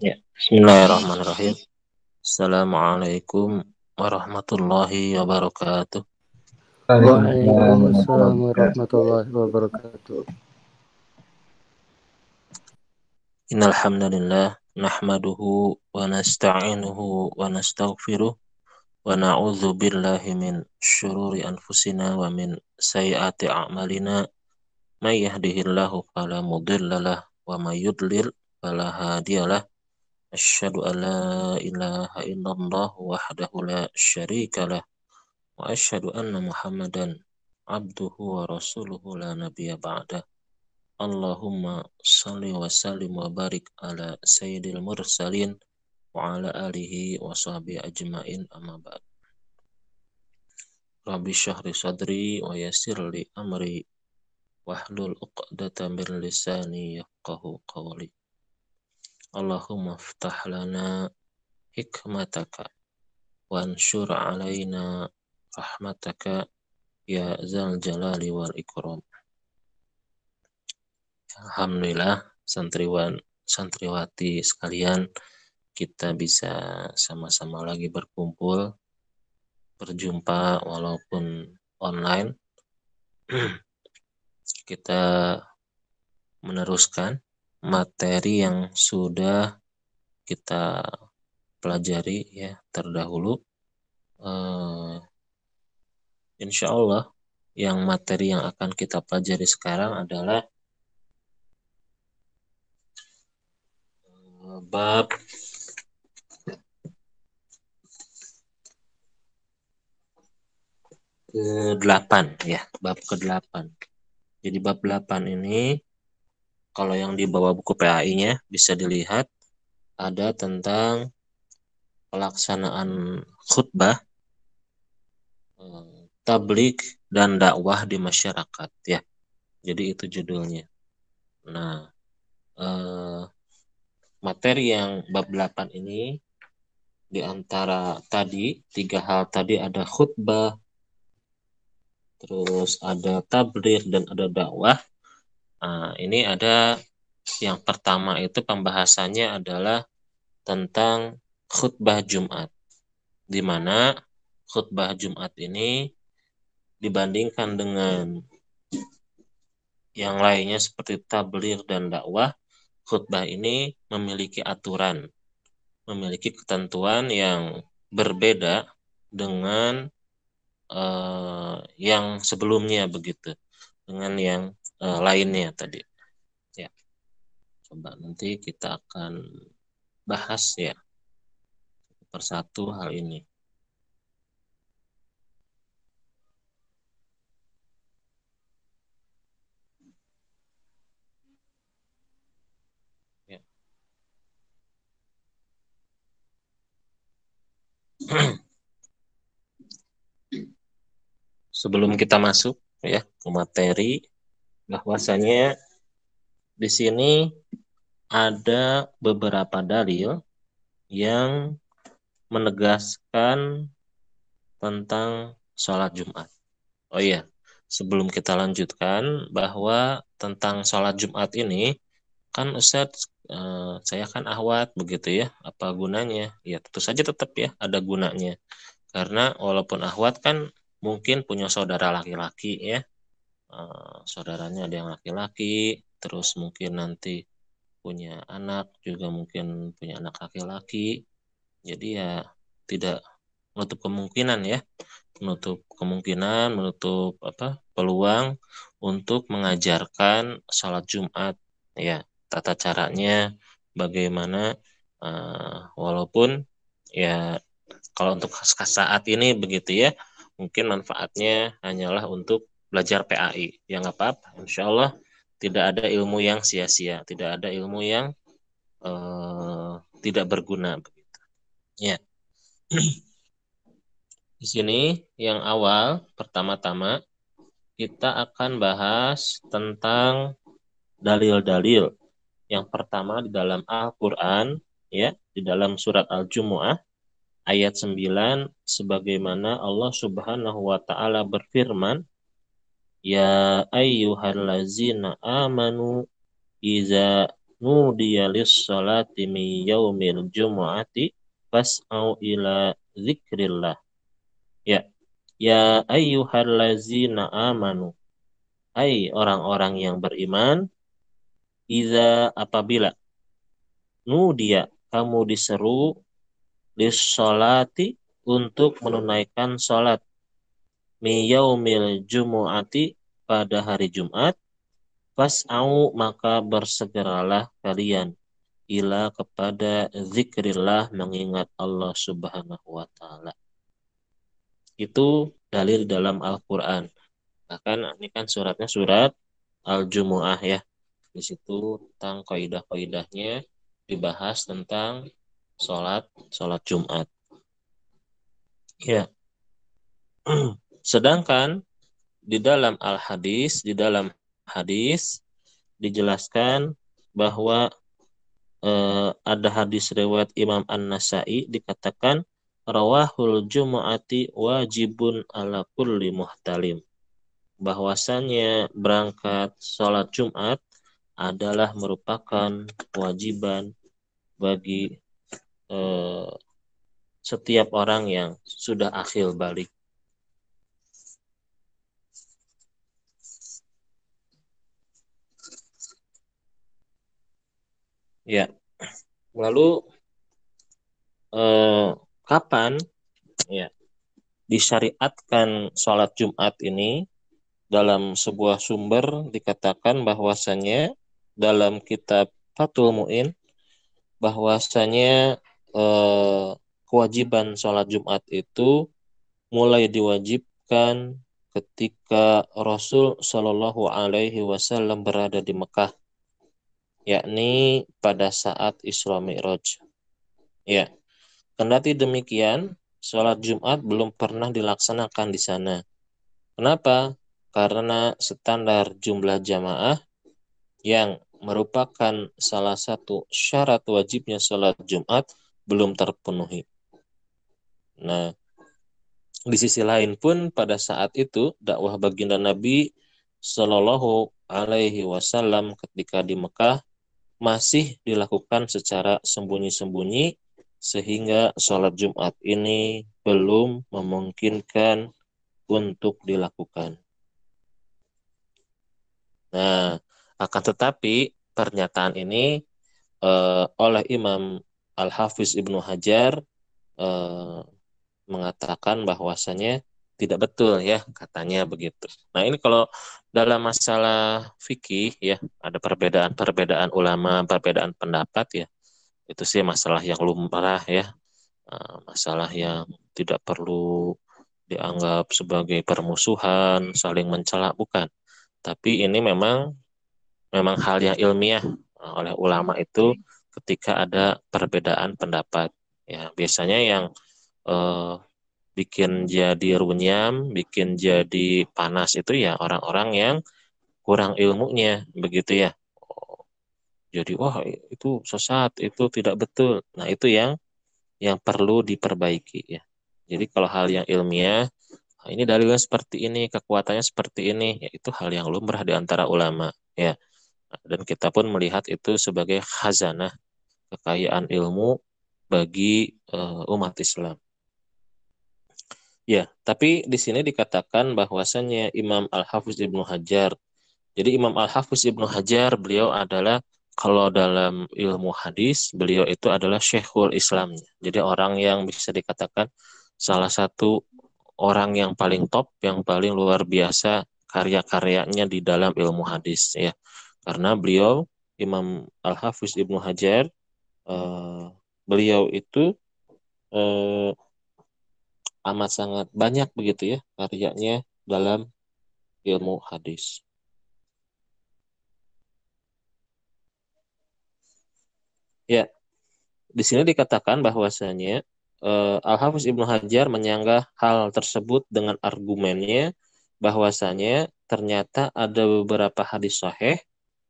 Ya, bismillahirrahmanirrahim. Assalamualaikum warahmatullahi wabarakatuh. Waalaikumsalam warahmatullahi wabarakatuh. Innal hamdalillah nahmaduhu wa nasta'inuhu wa nastaghfiruh wa na'udzu billahi min syururi anfusina wa min sayyiati a'malina may yahdihillahu fala mudhillalah wa may yudlil fala hadiyalah. Asyhadu an la ilaha illallah wahdahu la syarikalah wa asyhadu anna Muhammadan abduhu wa rasuluhu la nabiyya ba'da. Allahumma salli wa sallim wa barik ala sayyidil mursalin wa ala alihi wa sahbihi ajmain amma ba'd. Rabbi syahri sadri wa yassir li amri wahlul uqdatan min lisani yafqahu qawli. Allahumma ftah lana hikmataka wa ansyur alaina rahmataka ya zal jalali wal ikram. Alhamdulillah santriwan santriwati sekalian, kita bisa sama-sama lagi berjumpa walaupun online. Kita meneruskan materi yang sudah kita pelajari ya terdahulu. Insya Allah yang materi yang akan kita pelajari sekarang adalah bab ke-8 ya, bab ke-8. Jadi bab 8 ini kalau yang di bawah buku PAI-nya bisa dilihat ada tentang pelaksanaan khutbah, tabligh dan dakwah di masyarakat ya. Jadi itu judulnya. Nah, materi yang bab 8 ini di antara tadi 3 hal tadi ada khutbah, terus ada tabligh dan ada dakwah. Nah, ini ada yang pertama itu pembahasannya adalah tentang khutbah Jumat, di mana khutbah Jumat ini dibandingkan dengan yang lainnya seperti tabligh dan dakwah, khutbah ini memiliki aturan, memiliki ketentuan yang berbeda dengan yang sebelumnya begitu, dengan yang lainnya tadi. Ya, coba nanti kita akan bahas ya persatu hal ini. Ya. Sebelum kita masuk ya ke materi, bahwasanya di sini ada beberapa dalil yang menegaskan tentang sholat Jumat. Oh iya, sebelum kita lanjutkan bahwa tentang sholat Jumat ini, kan Ustadz, saya kan ahwat begitu ya, apa gunanya? Ya tentu saja tetap ya ada gunanya. Karena walaupun ahwat kan mungkin punya saudara laki-laki ya, saudaranya ada yang laki-laki, terus mungkin nanti punya anak juga mungkin punya anak laki-laki. Jadi ya tidak menutup kemungkinan ya, menutup peluang untuk mengajarkan sholat Jumat ya, tata caranya bagaimana, walaupun ya kalau untuk saat ini begitu ya, mungkin manfaatnya hanyalah untuk belajar PAI ya, nggak apa-apa, insya Allah tidak ada ilmu yang sia-sia, tidak ada ilmu yang tidak berguna begitu ya. Di sini yang awal pertama-tama kita akan bahas tentang dalil-dalil. Yang pertama di dalam Al-Qur'an ya, di dalam surat Al-Jumu'ah ayat 9, sebagaimana Allah Subhanahu wa taala berfirman, "Ya ayyuhallazina amanu iza nudiya lis-salati min yaumil jumu'ati fas'au ila zikrillah. Ya, ya ayyuhallazina amanu. Hai orang-orang yang beriman, iza apabila nudiya kamu diseru lis-salati untuk menunaikan salat mi yaumil jumu'ati pada hari Jumat, fas'au maka bersegeralah kalian ila kepada zikrillah mengingat Allah Subhanahu wa taala. Itu dalil dalam Al-Qur'an. Bahkan ini kan suratnya surat Al-Jumu'ah ya. Di situ tentang kaidah-kaidahnya dibahas tentang sholat Jumat. Ya. Sedangkan di dalam hadis dijelaskan bahwa ada hadis riwayat Imam An-Nasa'i dikatakan rawahul jumu'ati wajibun ala kulli muhtalim. Bahwasanya berangkat sholat Jumat adalah merupakan kewajiban bagi setiap orang yang sudah akhil balik. Ya, lalu kapan ya disyariatkan sholat Jumat ini? Dalam sebuah sumber dikatakan bahwasanya dalam kitab Fathul Mu'in bahwasanya kewajiban sholat Jumat itu mulai diwajibkan ketika Rasul Shallallahu Alaihi Wasallam berada di Mekah, yakni pada saat Isra Mi'raj. Ya, kendati demikian, sholat Jumat belum pernah dilaksanakan di sana. Kenapa? Karena standar jumlah jamaah yang merupakan salah satu syarat wajibnya sholat Jumat belum terpenuhi. Nah, di sisi lain pun pada saat itu dakwah baginda Nabi Shallallahu Alaihi Wasallam ketika di Mekah masih dilakukan secara sembunyi-sembunyi sehingga sholat Jumat ini belum memungkinkan untuk dilakukan. Nah, akan tetapi pernyataan ini oleh Imam Al-Hafiz Ibnu Hajar mengatakan bahwasanya tidak betul ya, katanya begitu. Nah, ini kalau dalam masalah fikih ya, ada perbedaan ulama, perbedaan pendapat ya. Itu sih masalah yang lumrah ya. Masalah yang tidak perlu dianggap sebagai permusuhan, saling mencela, bukan. Tapi ini memang hal yang ilmiah oleh ulama itu ketika ada perbedaan pendapat. Ya, biasanya yang bikin jadi runyam, bikin jadi panas itu ya orang-orang yang kurang ilmunya, begitu ya. Jadi wah itu sesat, itu tidak betul. Nah, itu yang perlu diperbaiki ya. Jadi kalau hal yang ilmiah, ini dalilnya seperti ini, kekuatannya seperti ini, ya itu hal yang lumrah di antara ulama ya. Dan kita pun melihat itu sebagai khazanah, kekayaan ilmu bagi umat Islam. Ya, tapi di sini dikatakan bahwasannya Imam Al-Hafiz Ibnu Hajar. Jadi Imam Al-Hafiz Ibnu Hajar beliau adalah kalau dalam ilmu hadis beliau itu adalah Syekhul Islam. Jadi orang yang bisa dikatakan salah satu orang yang paling top, yang paling luar biasa karya-karyanya di dalam ilmu hadis ya. Karena beliau Imam Al-Hafiz Ibnu Hajar beliau itu amat sangat banyak begitu ya karyanya dalam ilmu hadis. Ya, di sini dikatakan bahwasanya Al-Hafiz Ibnu Hajar menyanggah hal tersebut dengan argumennya bahwasanya ternyata ada beberapa hadis sahih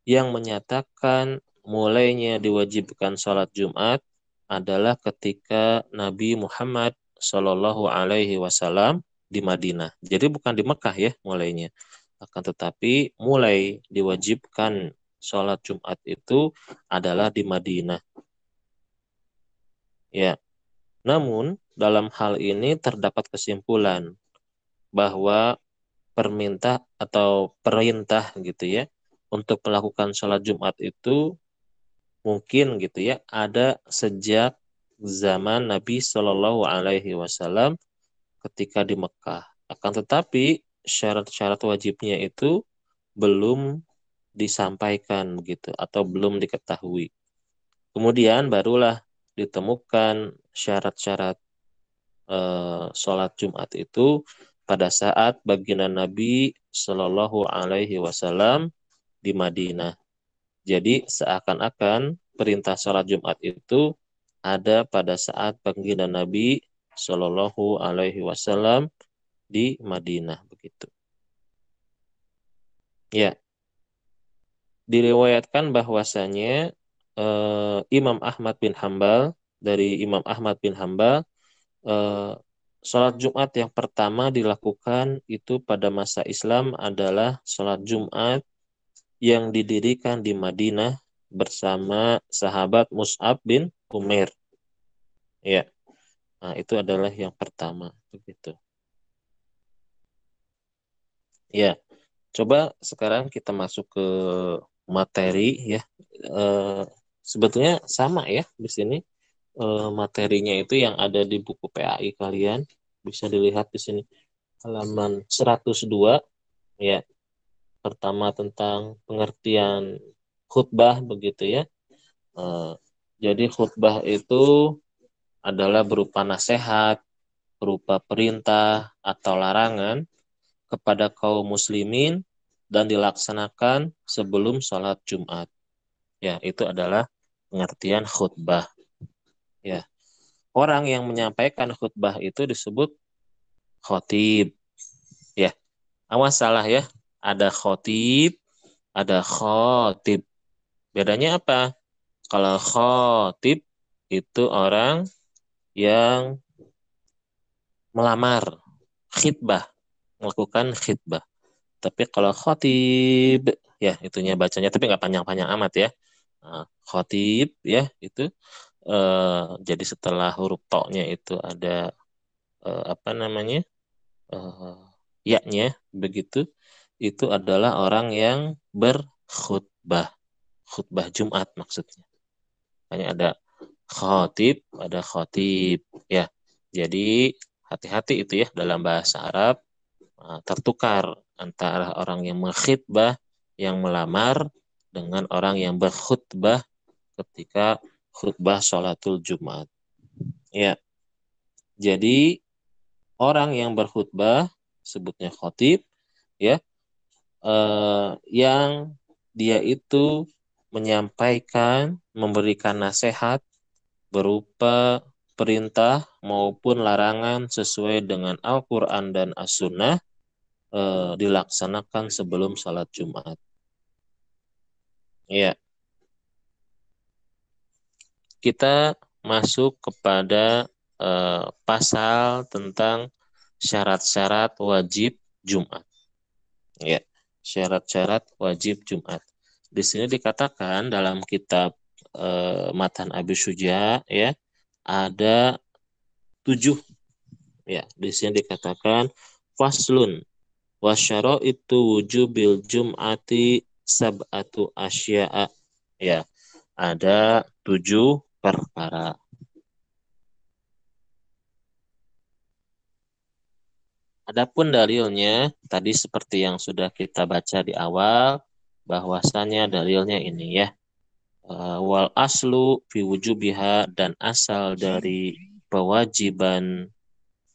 yang menyatakan mulainya diwajibkan sholat Jumat adalah ketika Nabi Muhammad Shallallahu Alaihi Wasallam di Madinah. Jadi bukan di Mekah ya mulainya. Akan tetapi mulai diwajibkan sholat Jumat itu adalah di Madinah. Ya, namun dalam hal ini terdapat kesimpulan bahwa perintah gitu ya untuk melakukan sholat Jumat itu mungkin gitu ya ada sejak zaman Nabi Shallallahu Alaihi Wasallam ketika di Mekah. Akan tetapi syarat-syarat wajibnya itu belum disampaikan begitu atau belum diketahui. Kemudian barulah ditemukan syarat-syarat sholat Jumat itu pada saat baginda Nabi Shallallahu Alaihi Wasallam di Madinah. Jadi seakan-akan perintah sholat Jumat itu ada pada saat baginda Nabi Shallallahu Alaihi Wasallam di Madinah begitu. Ya, diriwayatkan bahwasanya Imam Ahmad bin Hambal dari Imam Ahmad bin Hambal sholat Jumat yang pertama dilakukan itu pada masa Islam adalah sholat Jumat yang didirikan di Madinah bersama sahabat Mus'ab bin Umair. Ya, nah itu adalah yang pertama begitu. Ya, coba sekarang kita masuk ke materi ya. Eh, Sebetulnya sama ya di sini materinya itu yang ada di buku PAI kalian bisa dilihat di sini halaman 102 ya. Pertama tentang pengertian khutbah begitu ya. Eh, jadi khutbah itu adalah berupa nasihat, berupa perintah atau larangan kepada kaum muslimin dan dilaksanakan sebelum sholat Jumat. Ya, itu adalah pengertian khutbah. Ya, orang yang menyampaikan khutbah itu disebut khotib. Ya, awas salah ya. Ada khotib, ada khotib. Bedanya apa? Kalau khotib itu orang yang melamar khitbah, melakukan khitbah. Tapi kalau khotib, ya itunya bacanya, tapi nggak panjang-panjang amat ya. Nah, khotib ya itu jadi setelah huruf to-nya itu ada apa namanya eh, ya-nya begitu. Itu adalah orang yang berkhutbah, khutbah Jumat maksudnya. Hanya ada khotib ya. Jadi hati-hati itu ya dalam bahasa Arab tertukar antara orang yang mengkhitbah, yang melamar dengan orang yang berkhutbah ketika khutbah sholatul Jumat. Ya, jadi orang yang berkhutbah sebutnya khotib ya, yang dia itu menyampaikan, memberikan nasihat berupa perintah maupun larangan sesuai dengan Al-Quran dan As-Sunnah dilaksanakan sebelum salat Jumat. Ya, kita masuk kepada pasal tentang syarat-syarat wajib Jumat. Ya, syarat-syarat wajib Jumat. Di sini dikatakan dalam kitab Matan Abi Syuja ya ada 7 ya. Di sini dikatakan faslun wasyaro itu wujubil jum'ati sab'atu asya'a ya. Ada 7 perkara. Adapun dalilnya tadi seperti yang sudah kita baca di awal bahwasanya dalilnya ini ya. Wal aslu fi wujubiha dan asal dari kewajiban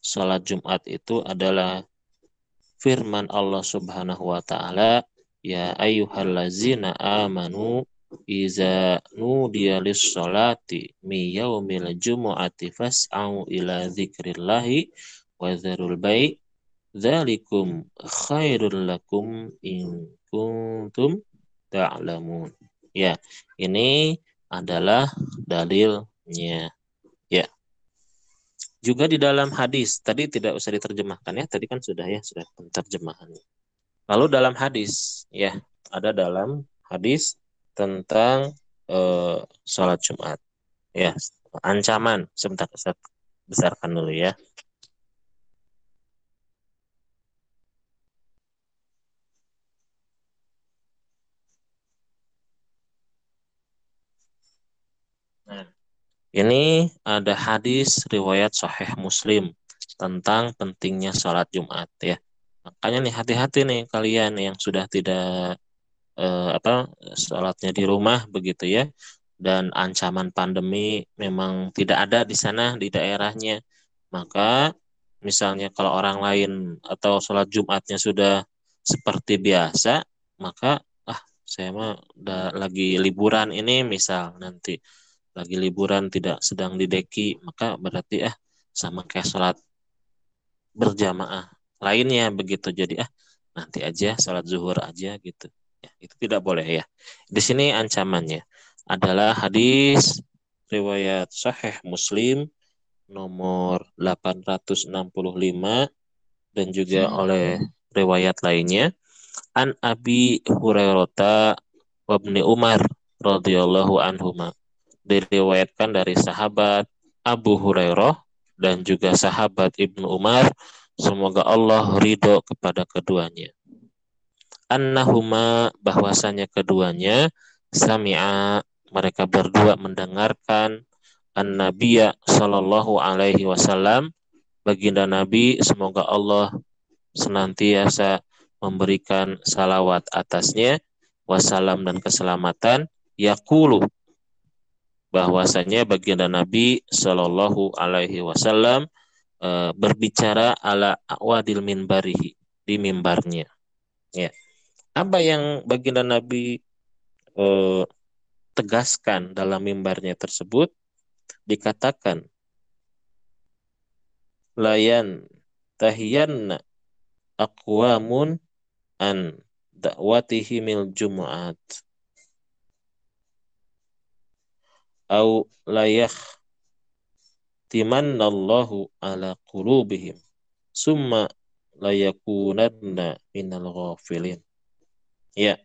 sholat Jumat itu adalah firman Allah Subhanahu wa taala, ya ayyuhallazina amanu iza nudiya lis-sholati mi yaumil jumu'ati fas'au ila dzikrillahi wa dzarul bai' dzalikum khairul lakum in kuntum ta'lamun. Ya, ini adalah dalilnya. Ya. Juga di dalam hadis, tadi tidak usah diterjemahkan ya, tadi kan sudah ya, sudah terjemahan. Lalu dalam hadis, ya, ada dalam hadis tentang sholat Jumat. Ya, ancaman. Sebentar, Ustaz. Besarkan dulu ya. Nah, ini ada hadis riwayat Sahih Muslim tentang pentingnya sholat Jumat ya. Makanya nih hati-hati nih kalian yang sudah tidak sholatnya di rumah begitu ya. Dan ancaman pandemi memang tidak ada di sana di daerahnya. Maka misalnya kalau orang lain atau sholat Jumatnya sudah seperti biasa, maka saya mah udah lagi liburan ini misal nanti lagi liburan tidak sedang di deki, maka berarti sama kayak sholat berjamaah lainnya begitu. Jadi nanti aja sholat zuhur aja gitu. Ya, itu tidak boleh ya. Di sini ancamannya adalah hadis riwayat Sahih Muslim nomor 865 dan juga oleh riwayat lainnya an Abi Hurairah wa Ibni Umar radhiyallahu anhuma, diriwayatkan dari sahabat Abu Hurairah dan juga sahabat Ibnu Umar, semoga Allah ridho kepada keduanya. Annahuma, bahwasanya keduanya, sami'a, mereka berdua mendengarkan an-nabiyya sallallahu alaihi wasallam, baginda Nabi, semoga Allah senantiasa memberikan salawat atasnya, wasalam dan keselamatan, yaqulu, bahwasanya baginda Nabi Shallallahu Alaihi Wasallam berbicara ala awadil minbarihi, di mimbarnya. Ya. Apa yang baginda Nabi eh, tegaskan dalam mimbarnya tersebut? Dikatakan layan tahiyanna aqwamun an da'watihimil jumu'at au layah timannallahu ala qulubihim summa layakunanna minal ghafilin. Ya,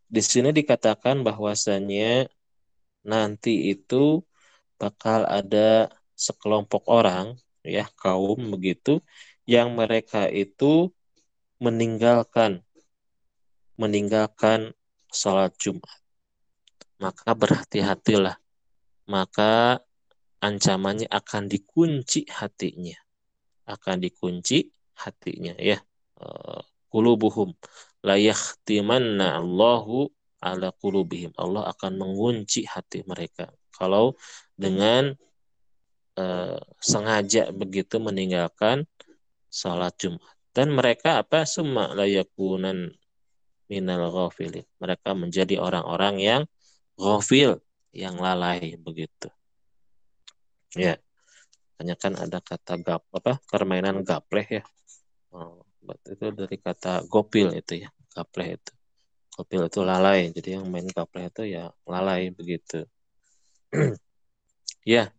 di sini dikatakan bahwasanya nanti itu bakal ada sekelompok orang, ya, kaum begitu, yang mereka itu meninggalkan meninggalkan sholat Jumat. Maka berhati-hatilah. Maka ancamannya akan dikunci hatinya. Akan dikunci hatinya ya. Qulubuhum la yakhtimanna Allahu ala qulubihim. Allah akan mengunci hati mereka kalau dengan sengaja begitu meninggalkan salat Jumat. Dan mereka summa la yakunan minal ghafilin. Mereka menjadi orang-orang yang ghafil, yang lalai begitu. Ya, hanya kan ada kata permainan gapleh ya. Itu dari kata gopil itu ya, gapleh itu. Gopil itu lalai, jadi yang main gapleh itu ya lalai begitu. Ya,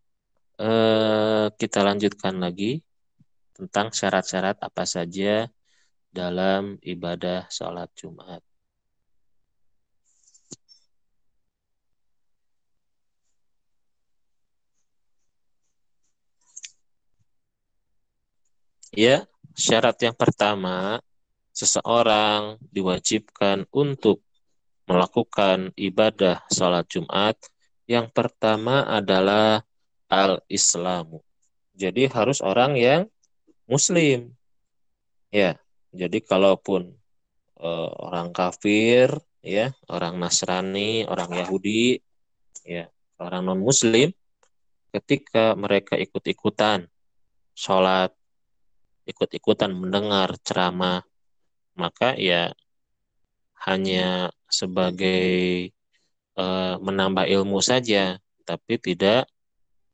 kita lanjutkan lagi tentang syarat-syarat apa saja dalam ibadah sholat Jumat. Ya, syarat yang pertama, seseorang diwajibkan untuk melakukan ibadah sholat Jumat. Yang pertama adalah al-Islamu. Jadi harus orang yang Muslim. Ya, jadi kalaupun orang kafir, ya, orang Nasrani, orang Yahudi, ya, orang non-Muslim, ketika mereka ikut-ikutan sholat, ikut-ikutan mendengar ceramah, maka ya hanya sebagai menambah ilmu saja, tapi tidak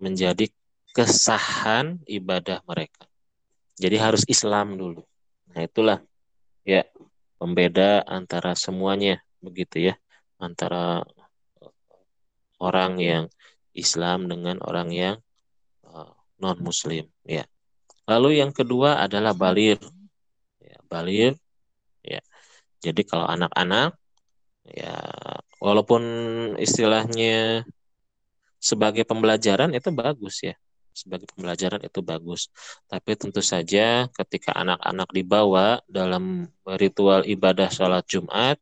menjadi kesahan ibadah mereka. Jadi harus Islam dulu. Nah itulah ya pembeda antara semuanya begitu ya, antara orang yang Islam dengan orang yang non Muslim ya. Lalu yang kedua adalah balir ya, balir ya. Jadi kalau anak-anak ya Walaupun istilahnya sebagai pembelajaran itu bagus ya. Sebagai pembelajaran itu bagus. Tapi tentu saja ketika anak-anak dibawa dalam ritual ibadah sholat Jumat,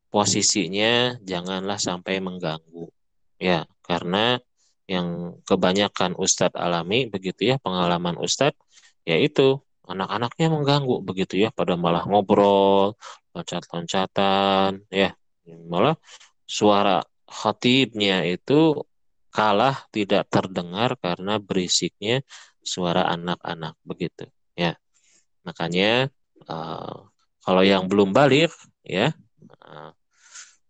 posisinya janganlah sampai mengganggu. Ya, karena yang kebanyakan Ustadz alami begitu ya, pengalaman Ustadz, yaitu anak-anaknya mengganggu begitu ya, pada malah ngobrol, loncat-loncatan, ya, malah suara khatibnya itu kalah tidak terdengar karena berisiknya suara anak-anak begitu ya. Makanya eh, kalau yang belum balik ya, eh,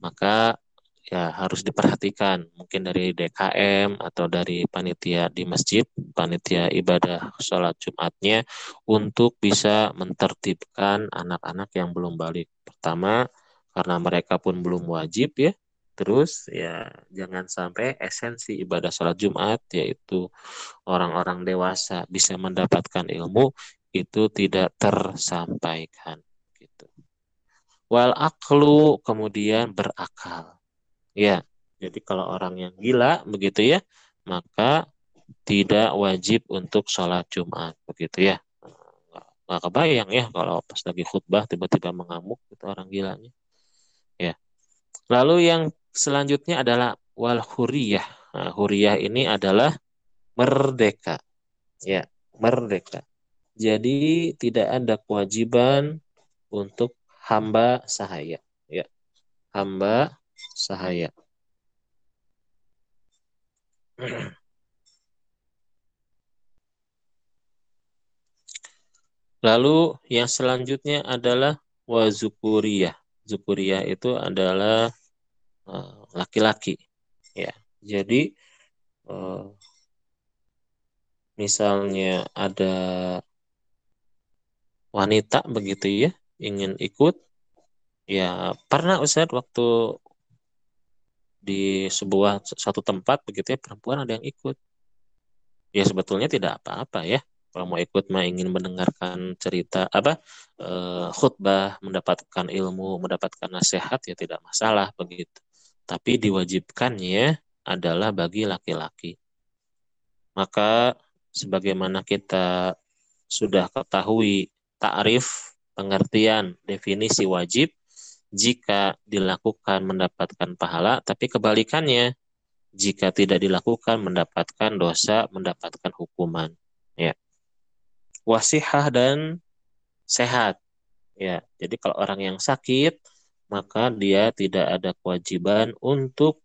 maka ya harus diperhatikan mungkin dari DKM atau dari panitia di masjid, panitia ibadah sholat Jumatnya untuk bisa mentertibkan anak-anak yang belum balik. Pertama, karena mereka pun belum wajib ya. Terus ya jangan sampai esensi ibadah sholat Jumat yaitu orang-orang dewasa bisa mendapatkan ilmu itu tidak tersampaikan gitu. Wal aklu kemudian berakal. Ya, jadi kalau orang yang gila begitu ya, maka tidak wajib untuk sholat Jumat begitu ya. Nggak kebayang ya kalau pas lagi khutbah tiba-tiba mengamuk itu orang gilanya. Ya. Lalu yang selanjutnya adalah wal huriyah. Nah, huriyah ini adalah merdeka. Ya, merdeka. Jadi tidak ada kewajiban untuk hamba sahaya. Ya, hamba sahaya. Lalu yang selanjutnya adalah wazukuriyah. Zukuriyah itu adalah laki-laki. Ya, jadi eh, misalnya ada wanita begitu ya ingin ikut, ya pernah Ustadz waktu di sebuah satu tempat begitu ya perempuan ada yang ikut. Ya sebetulnya tidak apa-apa ya. Kalau mau ikut mah ingin mendengarkan cerita apa khutbah, mendapatkan ilmu, mendapatkan nasihat ya tidak masalah begitu. Tapi diwajibkannya adalah bagi laki-laki. Maka sebagaimana kita sudah ketahui takrif, pengertian, definisi wajib, jika dilakukan mendapatkan pahala, tapi kebalikannya jika tidak dilakukan mendapatkan dosa, mendapatkan hukuman. Ya, wasihah dan sehat. Ya, jadi kalau orang yang sakit, maka dia tidak ada kewajiban untuk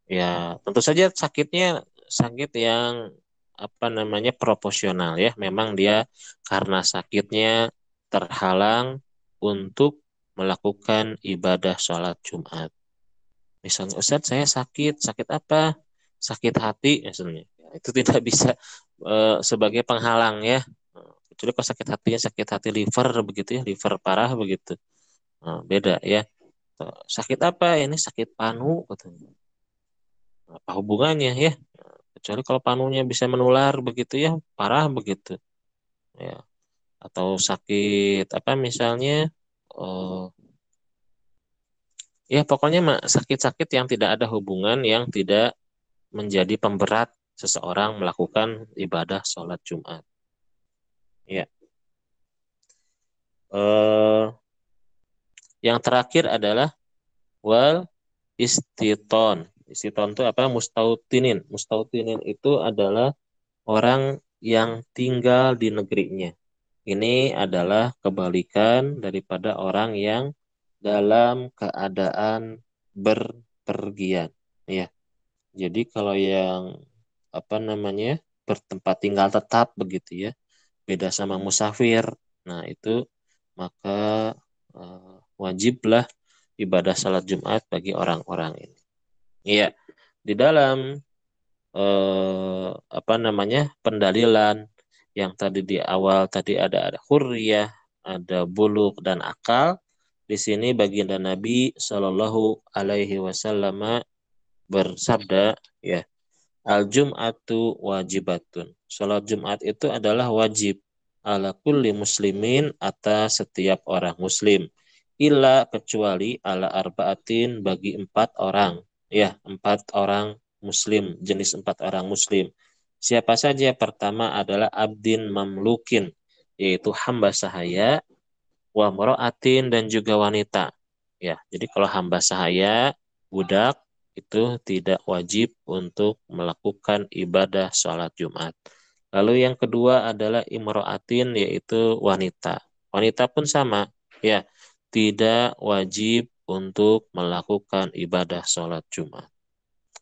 ya tentu saja sakitnya sakit yang apa namanya proporsional ya. Memang dia karena sakitnya terhalang untuk melakukan ibadah sholat Jumat. Misalnya, Ustadz saya sakit, sakit apa? Sakit hati misalnya. Ya, itu tidak bisa sebagai penghalang ya. Kecuali kalau sakit hati liver begitu ya, liver parah begitu. Nah, beda ya. Sakit apa? Ini sakit panu katanya. Apa hubungannya ya? Kecuali kalau panunya bisa menular begitu ya, parah begitu. Ya. Atau sakit apa misalnya eh, ya pokoknya sakit-sakit yang tidak ada hubungan yang tidak menjadi pemberat seseorang melakukan ibadah sholat Jumat. Ya. Eh, yang terakhir adalah wal istiton. Istiton itu apa? Mustautinin. Mustautinin itu adalah orang yang tinggal di negerinya. Ini adalah kebalikan daripada orang yang dalam keadaan berpergian. Ya, jadi kalau yang apa namanya bertempat tinggal tetap begitu ya, beda sama musafir. Nah itu maka wajiblah ibadah salat Jumat bagi orang-orang ini. Iya, di dalam apa namanya pendalilan yang tadi di awal tadi ada hurriyah, ada buluk dan akal. Di sini baginda Nabi Shallallahu Alaihi Wasallam bersabda, ya, al Jum'atu wajibatun. Salat Jumat itu adalah wajib ala kulli muslimin atas setiap orang muslim. illa kecuali ala arbaatin bagi 4 orang, ya 4 orang muslim, jenis 4 orang muslim. Siapa saja? Pertama adalah abdin mamlukin, yaitu hamba sahaya, wa mra'atin dan juga wanita. Ya, jadi kalau hamba sahaya, budak itu tidak wajib untuk melakukan ibadah sholat Jumat. Lalu yang kedua adalah imro'atin, yaitu wanita. Wanita pun sama, ya, tidak wajib untuk melakukan ibadah sholat Jumat.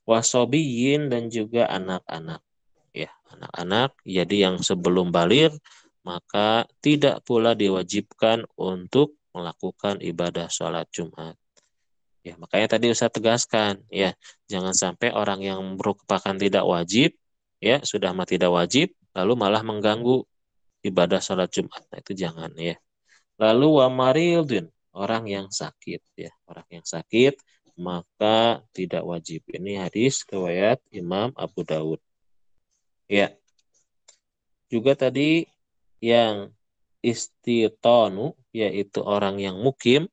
Wasobiyin dan juga anak-anak, ya, anak-anak. Jadi yang sebelum baligh maka tidak pula diwajibkan untuk melakukan ibadah sholat Jumat. Ya, makanya tadi Ustaz tegaskan, ya, jangan sampai orang yang merupakan tidak wajib, ya, sudah mah tidak wajib, lalu malah mengganggu ibadah sholat Jumat. Nah, itu jangan, ya. Lalu wa marildun, orang yang sakit, ya, orang yang sakit maka tidak wajib. Ini hadis riwayat Imam Abu Daud. Ya, juga tadi yang istitonu, yaitu orang yang mukim,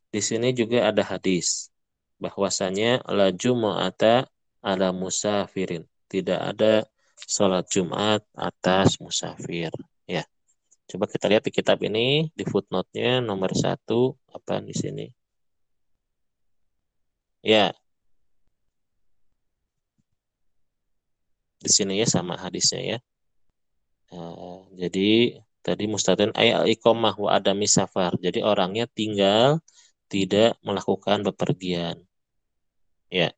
di sini juga ada hadis bahwasanya la jumu'ata ala musafirin. Tidak ada sholat Jumat atas musafir. Ya, coba kita lihat di kitab ini di footnote-nya nomor 1 apa di sini? Ya, di sini ya sama hadisnya ya. Jadi tadi mustadin ay al iqamah wa adami safar. Jadi orangnya tinggal tidak melakukan bepergian. Ya,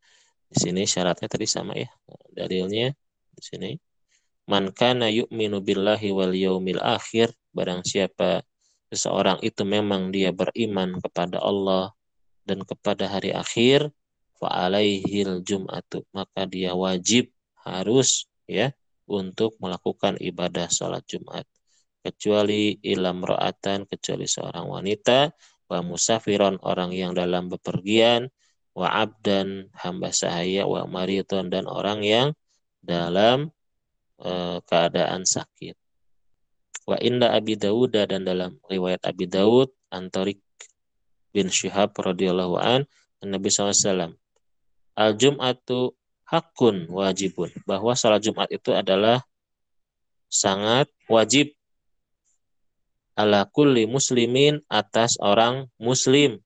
di sini syaratnya tadi sama ya. Dalilnya di sini. Man kana yu'minu billahi wal yaumil akhir, barang siapa seseorang itu memang dia beriman kepada Allah dan kepada hari akhir, fa alaihil jum'atu, maka dia wajib, harus, ya, untuk melakukan ibadah sholat Jumat, kecuali ilam ro'atan, kecuali seorang wanita, wa musafiron, orang yang dalam bepergian, wa abdan, hamba sahaya, wa mariton, dan orang yang dalam keadaan sakit. Wa inda Abi Dawud, dan dalam riwayat Abi Dawud Antarik bin Syihab radhiyallahu an, Nabi SAW, al-Jum'atu hakun wajibun, bahwa salat Jumat itu adalah sangat wajib, ala kulli muslimin, atas orang muslim,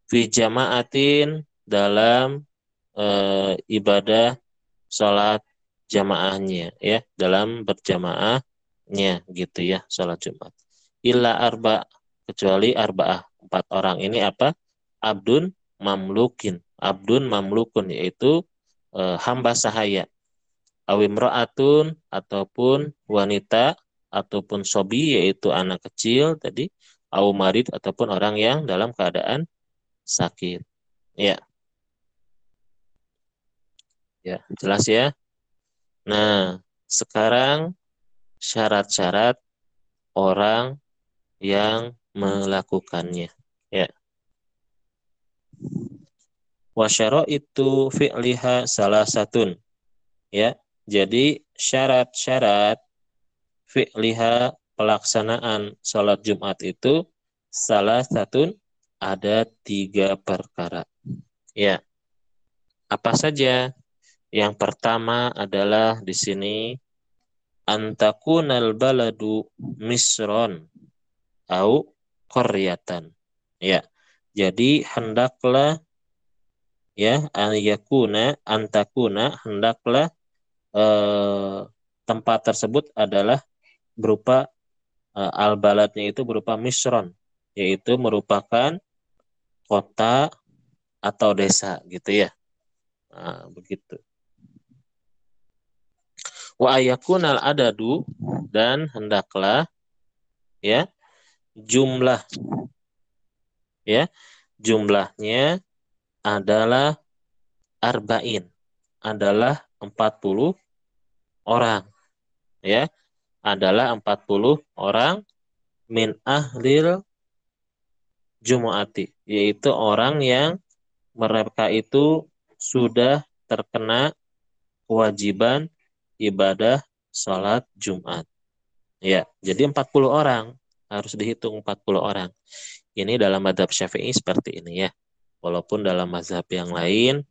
fi jama'atin, dalam ibadah salat jamaahnya, ya, dalam berjamaahnya gitu ya, salat Jumat. Illa arba, kecuali arba'ah, 4 orang ini apa? Abdun mamlukin, abdun mamlukun, yaitu hamba sahaya, awimro'atun, ataupun wanita, ataupun sobi, yaitu anak kecil tadi, awmarid, ataupun orang yang dalam keadaan sakit. Ya, ya, jelas ya. Nah, sekarang syarat-syarat orang yang melakukannya. Ya. Wasyaro itu fi'liha salah satun. Ya. Jadi syarat-syarat fi'liha, pelaksanaan sholat Jumat itu salah satun, ada 3 perkara. Ya. Apa saja? Yang pertama adalah di sini antakunal baladu misron au qaryatan. Ya. Jadi hendaklah, ya, antakuna, hendaklah eh, tempat tersebut adalah berupa al-baladnya itu berupa misron, yaitu merupakan kota atau desa gitu ya. Nah, begitu. Wa ayakunal adadu, dan hendaklah, ya, jumlah, ya, jumlahnya adalah arba'in, adalah 40 orang, ya, adalah 40 orang, min ahlil jumu'ati, yaitu orang yang mereka itu sudah terkena kewajiban ibadah sholat Jumat. Ya, jadi 40 orang, harus dihitung 40 orang. Ini dalam mazhab Syafi'i seperti ini ya. Walaupun dalam mazhab yang lain,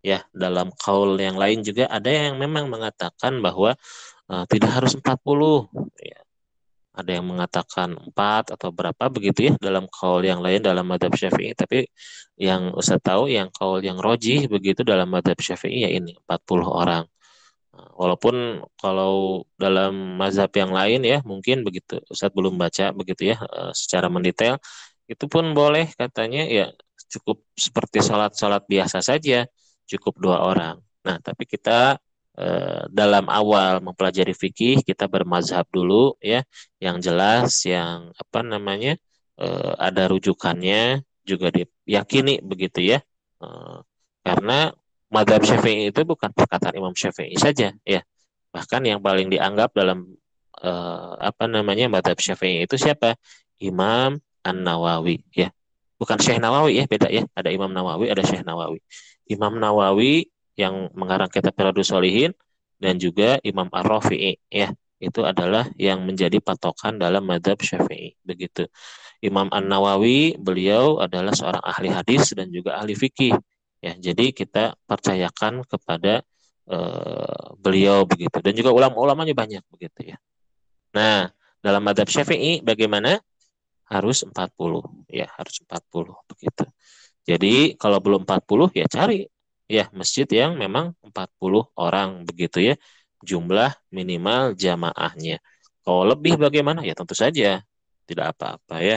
ya dalam kaul yang lain juga ada yang memang mengatakan bahwa tidak harus 40. Ya, ada yang mengatakan 4 atau berapa begitu ya dalam kaul yang lain dalam mazhab Syafi'i. Tapi yang Ustaz tahu yang kaul yang rojih begitu dalam mazhab Syafi'i ya ini 40 orang. Walaupun kalau dalam mazhab yang lain ya mungkin begitu Ustaz belum baca begitu ya secara mendetail itu pun boleh katanya ya cukup seperti sholat-sholat biasa saja cukup 2 orang. Nah tapi kita dalam awal mempelajari fikih kita bermazhab dulu ya yang jelas yang apa namanya ada rujukannya juga diyakini begitu ya. Eh, karena Madhab Syafi'i itu bukan perkataan Imam Syafi'i saja, ya. Bahkan yang paling dianggap dalam apa namanya Madhab Syafi'i itu siapa? Imam An-Nawawi, ya. Bukan Syekh Nawawi ya, beda ya. Ada Imam Nawawi, ada Syekh Nawawi. Imam Nawawi yang mengarang kitab Riyadhus Shalihin dan juga Imam Ar-Rafi'i, ya. Itu adalah yang menjadi patokan dalam Madhab Syafi'i, begitu. Imam An-Nawawi, beliau adalah seorang ahli hadis dan juga ahli fikih. Ya, jadi kita percayakan kepada beliau begitu. Dan juga ulama-ulamanya banyak begitu ya. Nah, dalam madhab Syafi'i bagaimana? Harus 40. Ya, harus 40 begitu. Jadi kalau belum 40 ya cari ya masjid yang memang 40 orang begitu ya. Jumlah minimal jamaahnya. Kalau lebih bagaimana? Ya tentu saja tidak apa-apa ya.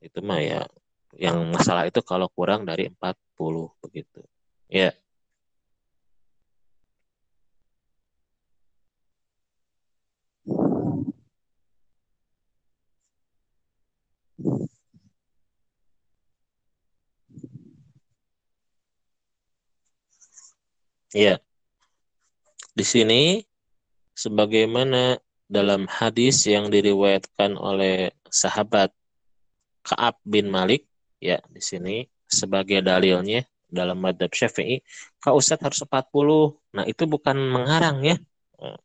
Itu mah ya yang masalah itu kalau kurang dari 40 begitu. Ya, ya. Di sini sebagaimana dalam hadis yang diriwayatkan oleh sahabat Ka'ab bin Malik, ya di sini sebagai dalilnya dalam madhab Syafi'i, Kak Ustadz harus 40. Nah, itu bukan mengarang ya. Eh,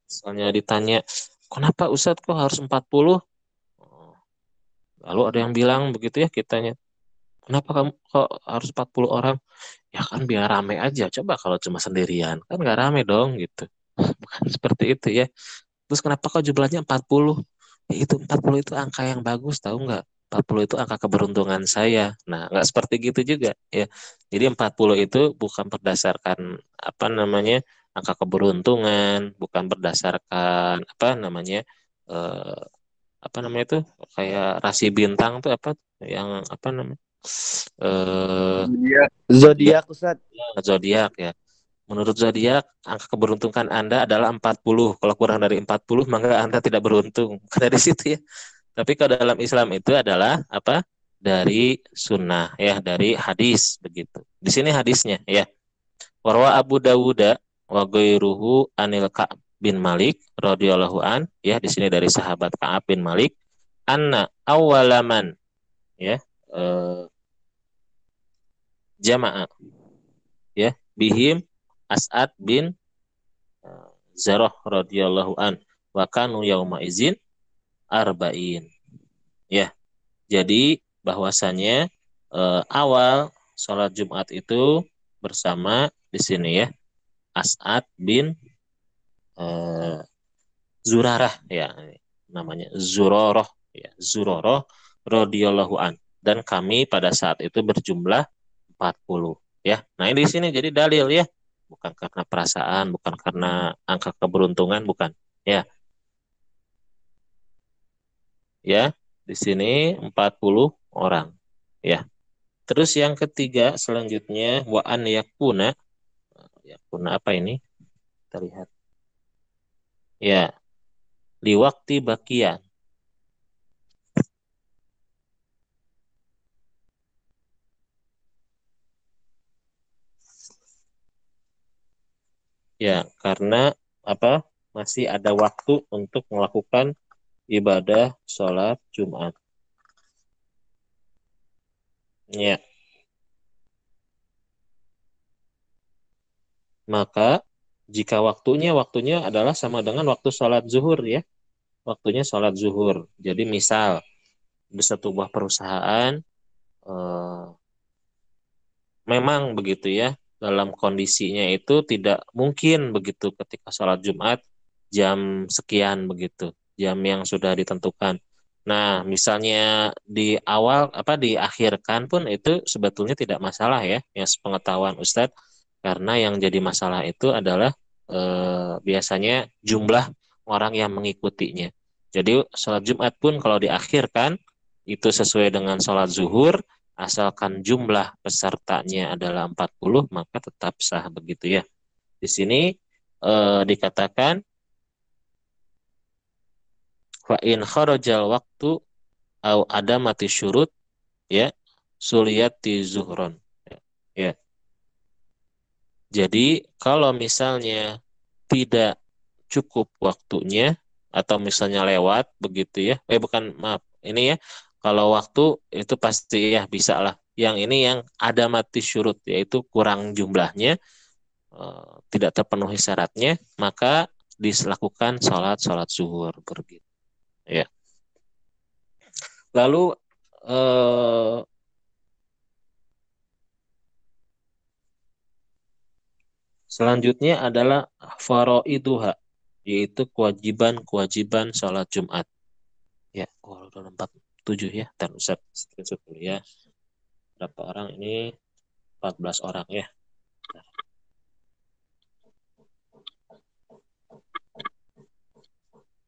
Misalnya ditanya, kenapa Ustadz kok harus 40? Oh, lalu ada yang bilang begitu ya kitanya, kenapa kamu kok harus 40 orang? Ya kan biar rame aja. Coba kalau cuma sendirian, kan nggak rame dong gitu. Bukan seperti itu ya. Terus kenapa kok jumlahnya 40? Ya itu 40 itu angka yang bagus tahu nggak? 40 itu angka keberuntungan saya. Nah, nggak seperti gitu juga ya. Jadi 40 itu bukan berdasarkan apa namanya angka keberuntungan, bukan berdasarkan apa namanya eh, apa namanya itu kayak rasi bintang tuh apa yang apa namanya Zodiak. zodiak Zodiak Ustaz. zodiak ya. Menurut zodiak, angka keberuntungan Anda adalah 40. Kalau kurang dari 40, maka Anda tidak beruntung. Dari situ ya. Tapi kalau dalam Islam itu adalah apa? Dari sunnah ya, dari hadis begitu. Di sini hadisnya ya. Warwa Abu Dawud wa ghairuhu anil Ka'ab bin Malik radhiyallahu an ya di sini dari sahabat Ka'ab bin Malik anna awalaman ya eh, jamaah ya bihim As'ad bin Zarah radhiyallahu an wa kanu yauma izin arba'in. Ya, jadi bahwasanya awal sholat Jumat itu bersama di sini ya As'ad bin eh, Zurarah ya namanya Zuroroh ya Zuroroh radhiyallahu an dan kami pada saat itu berjumlah 40 ya. Nah, ini di sini jadi dalil ya. Bukan karena perasaan, bukan karena angka keberuntungan, bukan. Ya, ya. Di sini 40 orang. Ya. Terus yang ketiga selanjutnya wa an yakuna. Yakuna apa ini? Kita lihat. Ya, liwakti bakian. Ya, karena apa? Masih ada waktu untuk melakukan ibadah sholat Jumat. Ya, Maka jika waktunya adalah sama dengan waktu sholat zuhur ya, waktunya sholat zuhur. Jadi misal di sebuah perusahaan eh, memang begitu ya, dalam kondisinya itu tidak mungkin begitu ketika sholat Jumat jam sekian begitu, jam yang sudah ditentukan. Nah, misalnya di awal apa diakhirkan pun itu sebetulnya tidak masalah ya, yang sepengetahuan Ustadz, karena yang jadi masalah itu adalah biasanya jumlah orang yang mengikutinya. Jadi sholat Jumat pun kalau diakhirkan itu sesuai dengan sholat zuhur, asalkan jumlah pesertanya adalah 40, maka tetap sah begitu ya. Di sini dikatakan fa in kharajal waktu au ada mati syurut ya suliyati zuhron. Ya. Ya. Jadi kalau misalnya tidak cukup waktunya atau misalnya lewat begitu ya. Bukan maaf. Ini ya kalau waktu itu pasti ya bisa lah. Yang ini yang ada mati syurut yaitu kurang jumlahnya, tidak terpenuhi syaratnya, maka dilakukan sholat zuhur begitu. Ya. Lalu eh, selanjutnya adalah faraiduha, yaitu kewajiban-kewajiban sholat Jumat. Ya, udah 47 ya. Dan Ustaz screenshot dulu ya. Berapa orang ini? 14 orang ya.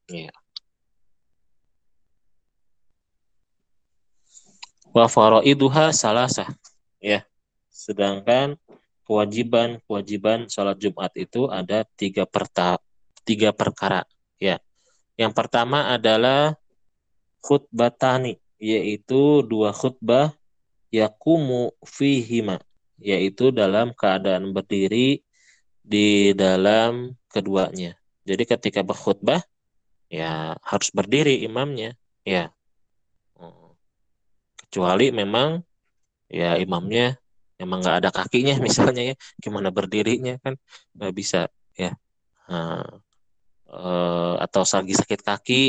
Ya. Wa faraiduha salasah. Ya. Sedangkan kewajiban-kewajiban sholat Jumat itu ada tiga perkara. Ya. Yang pertama adalah khutbatani, yaitu dua khutbah yakumu fihima, yaitu dalam keadaan berdiri di dalam keduanya. Jadi ketika berkhutbah, ya harus berdiri imamnya. Ya, kecuali memang ya imamnya emang nggak ada kakinya misalnya ya, gimana berdirinya kan nggak bisa ya. Nah, atau lagi sakit kaki,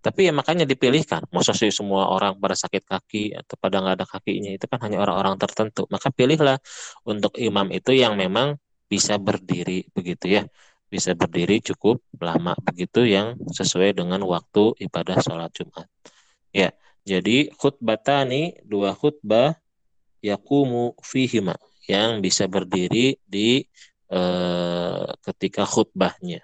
tapi ya makanya dipilihkan. Masa sih semua orang pada sakit kaki atau pada nggak ada kakinya, itu kan hanya orang-orang tertentu. Maka pilihlah untuk imam itu yang memang bisa berdiri begitu ya, bisa berdiri cukup lama begitu yang sesuai dengan waktu ibadah sholat Jumat. Ya, jadi khutbatani, dua khutbah yakumu fihima, yang bisa berdiri di ketika khutbahnya.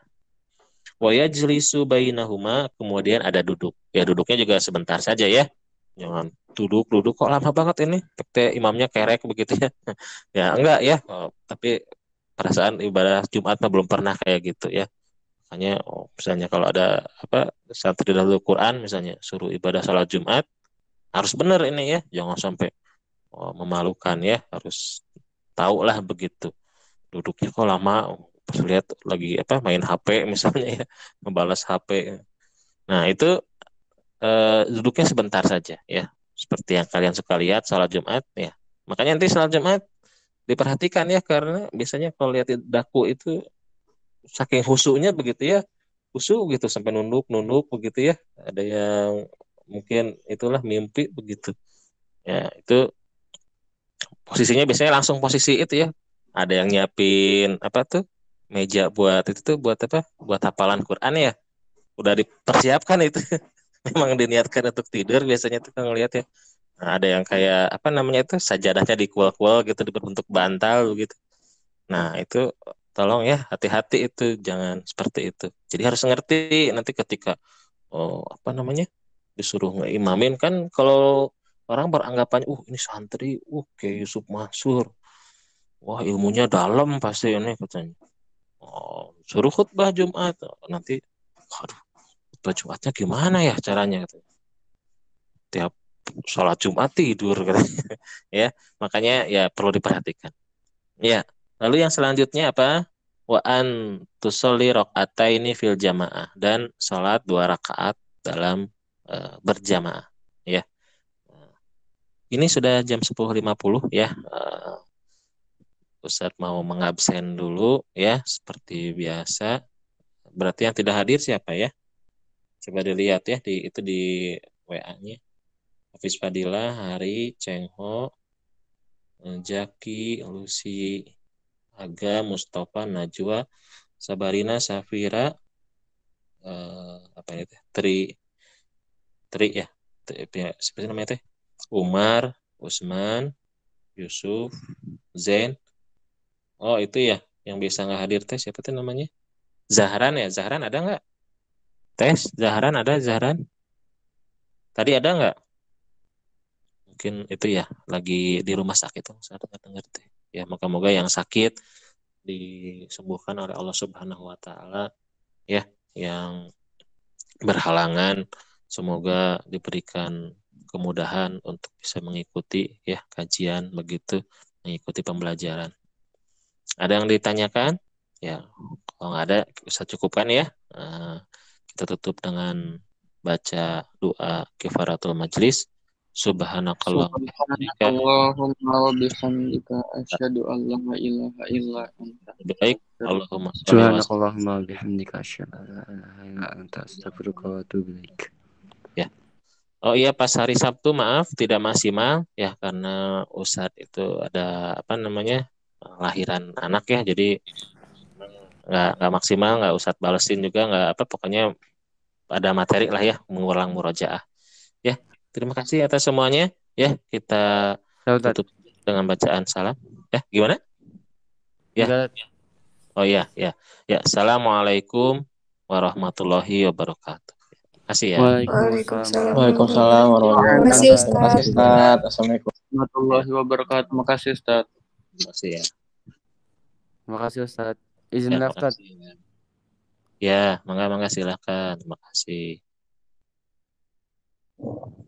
Wa yajlisu bainahuma, kemudian ada duduk. Ya duduknya juga sebentar saja ya. Jangan duduk kok lama banget ini. Tete imamnya kerek begitu ya. Ya enggak ya. Tapi perasaan ibadah Jumat mah belum pernah kayak gitu ya. Makanya misalnya kalau ada apa santri dahulu Quran misalnya suruh ibadah salat Jumat harus benar ini ya. Jangan sampai memalukan ya. Harus tahu lah begitu. Duduknya kok lama. Pas lihat lagi apa main HP misalnya ya, membalas HP. Nah, itu duduknya sebentar saja ya. Seperti yang kalian suka lihat salat Jumat ya. Makanya nanti salat Jumat diperhatikan ya, karena biasanya kalau lihat daku itu saking husunya begitu ya. Husu gitu sampai nunduk-nunduk begitu ya. Ada yang mungkin itulah mimpi begitu. Ya, itu posisinya biasanya langsung posisi itu ya. Ada yang nyiapin apa tuh? Meja buat itu tuh buat apa? Buat hafalan Quran ya. Udah dipersiapkan itu. Memang diniatkan untuk tidur biasanya tuh kalau ngeliat ya. Nah, ada yang kayak apa namanya itu sajadahnya dikual-kual gitu berbentuk bantal gitu. Nah, itu tolong ya hati-hati itu jangan seperti itu. Jadi harus ngerti nanti ketika apa namanya disuruh ngeimamin kan, kalau orang beranggapan ini santri kayak Yusuf Mansur, wah ilmunya dalam pasti ini katanya. Suruh khutbah Jumat nanti, aduh khutbah Jumatnya gimana ya caranya katanya. Tiap sholat Jumat tidur katanya. Ya, makanya ya perlu diperhatikan. Ya, lalu yang selanjutnya apa? Wa an tusolli ini fil jamaah, dan sholat 2 rakaat dalam berjamaah. Ya, ini sudah jam 10.50 ya. Ustadz mau mengabsen dulu ya, seperti biasa. Berarti yang tidak hadir siapa ya? Coba dilihat ya di WA-nya. Hafiz Fadilah, Hari, Cengho, Jaki, Lucy, Aga, Mustafa, Najwa, Sabarina, Safira, apa itu? Tri ya. Seperti namanya teh. Umar, Usman, Yusuf, Zain. Oh itu ya, yang bisa nggak hadir teh siapa tuh namanya? Zahran ya, Zahran ada nggak? Tes, Zahran ada, Zahran? Tadi ada nggak? Mungkin itu ya, lagi di rumah sakit. Saya dengar teh. Ya, moga-moga yang sakit disembuhkan oleh Allah Subhanahu wa taala ya, yang berhalangan semoga diberikan kemudahan untuk bisa mengikuti ya kajian begitu, mengikuti pembelajaran. Ada yang ditanyakan? Ya, kalau nggak ada bisa cukupkan ya. Kita tutup dengan baca doa kifaratul majlis. Subhanakallah wa bihamdika. Subhanakallahumma wa bihamdika asyhadu an la ilaha illa anta Baik, astaghfiruka. Allahumma sholli wa sallim. Subhanakallahumma bihamdika asyhadu an la ilaha illa anta astaghfiruka wa atubu ilaik. Ya. Oh iya, pas hari Sabtu maaf tidak maksimal ya karena Ustadz itu ada apa namanya lahiran anak ya, jadi nggak maksimal, nggak Ustadz balesin juga nggak apa, pokoknya ada materi lah ya mengulang murojaah. Ya, terima kasih atas semuanya. Ya, kita Ustaz, tutup dengan bacaan salam. Ya, gimana? Ya, enggak. oh iya, ya, ya. Assalamualaikum warahmatullahi wabarakatuh. Terima kasih ya. Waalaikumsalam Waalaikumsalam warahmatullahi Terima kasih wabarakatuh. Terima kasih Ustaz. Ustaz. Assalamualaikum warahmatullahi wabarakatuh. Terima kasih Ustaz. Terima kasih ya. Terima kasih Ustaz. Ya, Izin terima daftar. kasih. Ya, mangga silakan. Terima kasih.